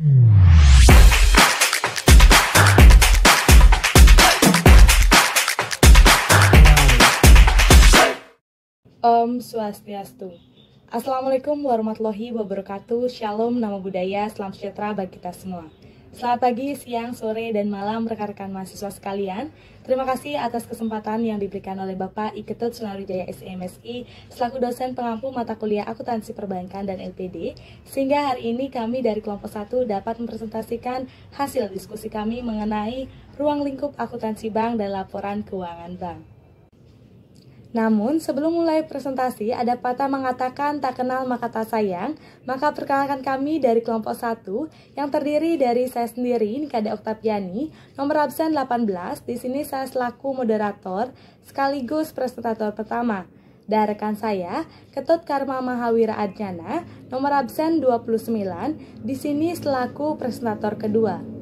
Om Swastiastu. Assalamualaikum warahmatullahi wabarakatuh. Shalom, nama budaya, salam sejahtera bagi kita semua. Selamat pagi, siang, sore, dan malam rekan-rekan mahasiswa sekalian. Terima kasih atas kesempatan yang diberikan oleh Bapak I. Ketut Sunarijaya SMSI selaku dosen pengampu mata kuliah akuntansi perbankan dan LPD, sehingga hari ini kami dari kelompok 1 dapat mempresentasikan hasil diskusi kami mengenai ruang lingkup akuntansi bank dan laporan keuangan bank. Namun, sebelum mulai presentasi, ada patah mengatakan tak kenal maka tak sayang, maka perkenalkan kami dari kelompok 1 yang terdiri dari saya sendiri, Nikade Oktaviani, nomor absen 18, di sini saya selaku moderator sekaligus presentator pertama. Dan rekan saya, Ketut Karma Mahawira Adjana, nomor absen 29, di sini selaku presentator kedua.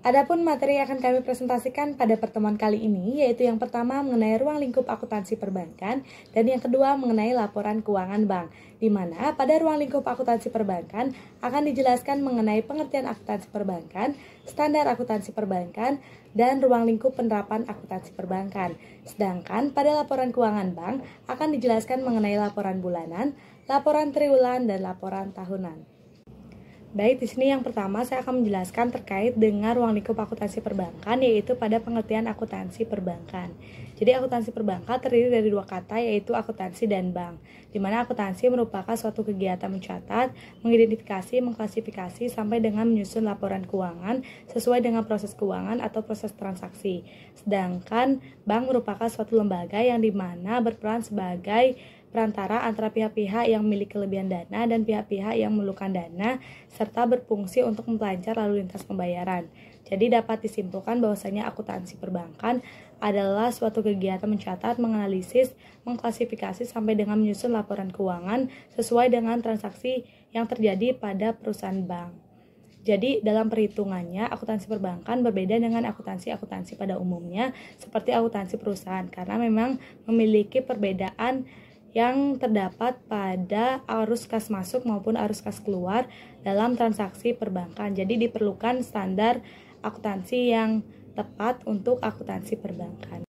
Adapun materi yang akan kami presentasikan pada pertemuan kali ini, yaitu yang pertama mengenai ruang lingkup akuntansi perbankan, dan yang kedua mengenai laporan keuangan bank, di mana pada ruang lingkup akuntansi perbankan akan dijelaskan mengenai pengertian akuntansi perbankan, standar akuntansi perbankan, dan ruang lingkup penerapan akuntansi perbankan. Sedangkan pada laporan keuangan bank akan dijelaskan mengenai laporan bulanan, laporan triwulan, dan laporan tahunan. Baik, di sini yang pertama saya akan menjelaskan terkait dengan ruang lingkup akuntansi perbankan, yaitu pada pengertian akuntansi perbankan. Jadi akuntansi perbankan terdiri dari dua kata, yaitu akuntansi dan bank, di mana akuntansi merupakan suatu kegiatan mencatat, mengidentifikasi, mengklasifikasi, sampai dengan menyusun laporan keuangan sesuai dengan proses keuangan atau proses transaksi. Sedangkan bank merupakan suatu lembaga yang dimana berperan sebagai perantara antara pihak-pihak yang memiliki kelebihan dana dan pihak-pihak yang memerlukan dana, serta berfungsi untuk mempelancar lalu lintas pembayaran. Jadi dapat disimpulkan bahwasanya akuntansi perbankan adalah suatu kegiatan mencatat, menganalisis, mengklasifikasi, sampai dengan menyusun laporan keuangan sesuai dengan transaksi yang terjadi pada perusahaan bank. Jadi dalam perhitungannya, akuntansi perbankan berbeda dengan akuntansi pada umumnya seperti akuntansi perusahaan, karena memang memiliki perbedaan yang terdapat pada arus kas masuk maupun arus kas keluar dalam transaksi perbankan. Jadi diperlukan standar akuntansi yang tepat untuk akuntansi perbankan.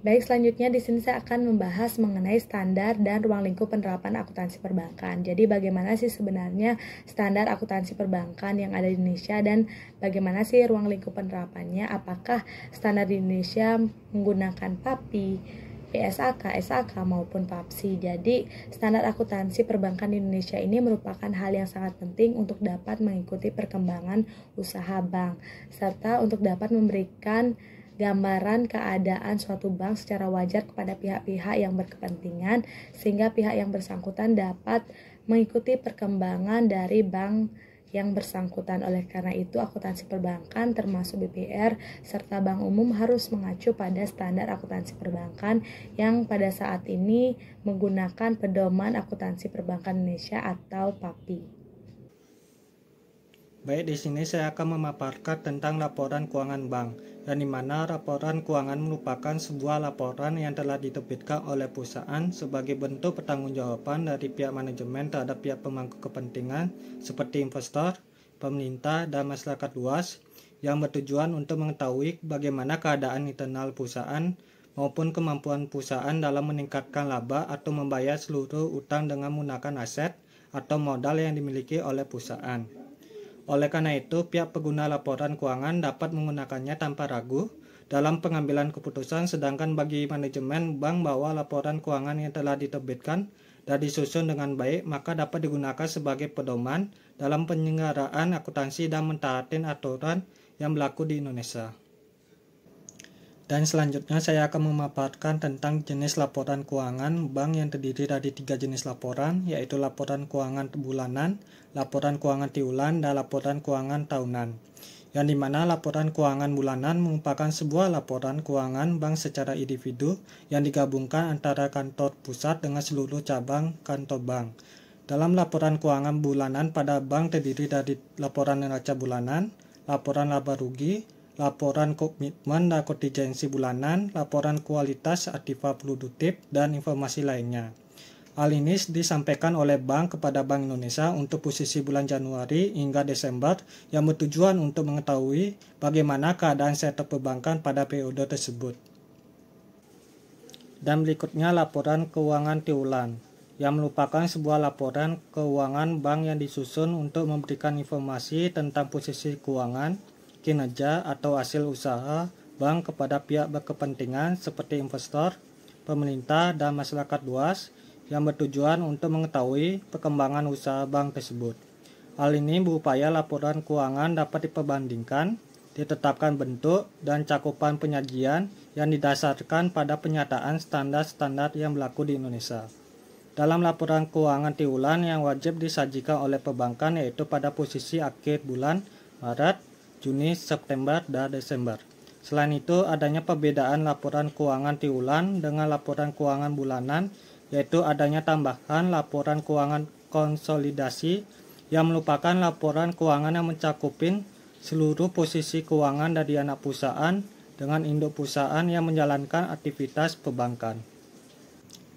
Baik, selanjutnya di sini saya akan membahas mengenai standar dan ruang lingkup penerapan akuntansi perbankan. Jadi bagaimana sih sebenarnya standar akuntansi perbankan yang ada di Indonesia dan bagaimana sih ruang lingkup penerapannya? Apakah standar di Indonesia menggunakan PAPI, PSAK, SAK maupun PAPSI. Jadi, standar akuntansi perbankan di Indonesia ini merupakan hal yang sangat penting untuk dapat mengikuti perkembangan usaha bank, serta untuk dapat memberikan gambaran keadaan suatu bank secara wajar kepada pihak-pihak yang berkepentingan, sehingga pihak yang bersangkutan dapat mengikuti perkembangan dari bank yang bersangkutan. Oleh karena itu, akuntansi perbankan termasuk BPR serta bank umum harus mengacu pada standar akuntansi perbankan yang pada saat ini menggunakan pedoman akuntansi perbankan Indonesia atau PAPI. Baik, di sini saya akan memaparkan tentang laporan keuangan bank, yang dimana laporan keuangan merupakan sebuah laporan yang telah diterbitkan oleh perusahaan sebagai bentuk pertanggungjawaban dari pihak manajemen terhadap pihak pemangku kepentingan seperti investor, pemerintah, dan masyarakat luas, yang bertujuan untuk mengetahui bagaimana keadaan internal perusahaan maupun kemampuan perusahaan dalam meningkatkan laba atau membayar seluruh utang dengan menggunakan aset atau modal yang dimiliki oleh perusahaan. Oleh karena itu, pihak pengguna laporan keuangan dapat menggunakannya tanpa ragu dalam pengambilan keputusan, sedangkan bagi manajemen bank bahwa laporan keuangan yang telah diterbitkan dan disusun dengan baik, maka dapat digunakan sebagai pedoman dalam penyelenggaraan akuntansi dan mentaati aturan yang berlaku di Indonesia. Dan selanjutnya saya akan memaparkan tentang jenis laporan keuangan bank yang terdiri dari 3 jenis laporan, yaitu laporan keuangan bulanan, laporan keuangan triwulan, dan laporan keuangan tahunan. Yang dimana laporan keuangan bulanan merupakan sebuah laporan keuangan bank secara individu yang digabungkan antara kantor pusat dengan seluruh cabang kantor bank. Dalam laporan keuangan bulanan pada bank terdiri dari laporan neraca bulanan, laporan laba rugi, laporan komitmen dan kontingensi bulanan, laporan kualitas aktiva produktif, dan informasi lainnya. Hal ini disampaikan oleh Bank kepada Bank Indonesia untuk posisi bulan Januari hingga Desember yang bertujuan untuk mengetahui bagaimana keadaan sektor perbankan pada periode tersebut. Dan berikutnya laporan keuangan triwulan, yang merupakan sebuah laporan keuangan bank yang disusun untuk memberikan informasi tentang posisi keuangan, kinerja atau hasil usaha bank kepada pihak berkepentingan seperti investor, pemerintah, dan masyarakat luas, yang bertujuan untuk mengetahui perkembangan usaha bank tersebut. Hal ini berupaya laporan keuangan dapat diperbandingkan, ditetapkan bentuk dan cakupan penyajian yang didasarkan pada penyataan standar-standar yang berlaku di Indonesia. Dalam laporan keuangan triwulan yang wajib disajikan oleh perbankan yaitu pada posisi akhir bulan Maret, Juni, September, dan Desember. Selain itu, adanya perbedaan laporan keuangan triwulan dengan laporan keuangan bulanan, yaitu adanya tambahan laporan keuangan konsolidasi yang merupakan laporan keuangan yang mencakupin seluruh posisi keuangan dari anak perusahaan dengan induk perusahaan yang menjalankan aktivitas perbankan.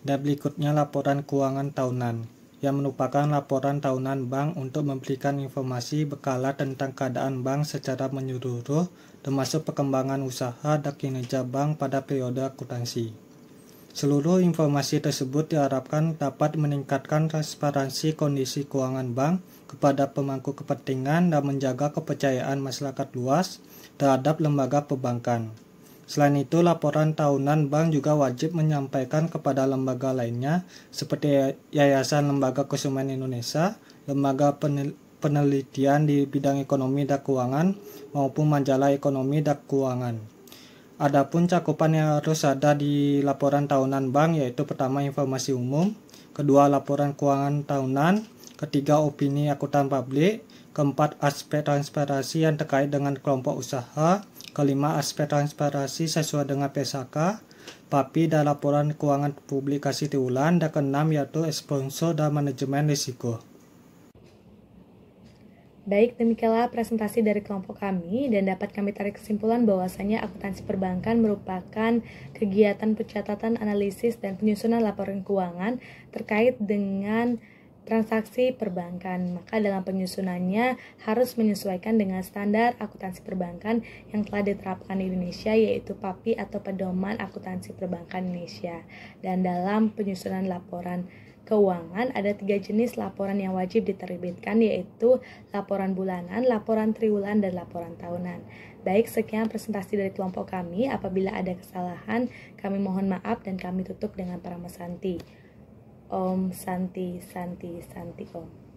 Dan berikutnya laporan keuangan tahunan, yang merupakan laporan tahunan bank untuk memberikan informasi berkala tentang keadaan bank secara menyeluruh, termasuk perkembangan usaha dan kinerja bank pada periode akuntansi. Seluruh informasi tersebut diharapkan dapat meningkatkan transparansi kondisi keuangan bank kepada pemangku kepentingan dan menjaga kepercayaan masyarakat luas terhadap lembaga perbankan. Selain itu, laporan tahunan bank juga wajib menyampaikan kepada lembaga lainnya seperti Yayasan Lembaga Konsumen Indonesia, Lembaga Penelitian di Bidang Ekonomi dan Keuangan, maupun Majalah Ekonomi dan Keuangan. Adapun cakupan yang harus ada di laporan tahunan bank yaitu pertama informasi umum, kedua laporan keuangan tahunan, ketiga opini akuntan publik, keempat aspek transparansi yang terkait dengan kelompok usaha, kelima aspek transparansi sesuai dengan PSAK, PAPI dan laporan keuangan publikasi triwulan, dan keenam yaitu sponsor dan manajemen risiko. Baik, demikianlah presentasi dari kelompok kami dan dapat kami tarik kesimpulan bahwasanya akuntansi perbankan merupakan kegiatan pencatatan, analisis, dan penyusunan laporan keuangan terkait dengan transaksi perbankan. Maka dalam penyusunannya harus menyesuaikan dengan standar akuntansi perbankan yang telah diterapkan di Indonesia yaitu PAPI atau Pedoman Akuntansi Perbankan Indonesia. Dan dalam penyusunan laporan keuangan ada 3 jenis laporan yang wajib diterbitkan yaitu laporan bulanan, laporan triwulan, dan laporan tahunan. Baik, sekian presentasi dari kelompok kami. Apabila ada kesalahan, kami mohon maaf dan kami tutup dengan Parama Santi. Om Santi Santi Santi Om.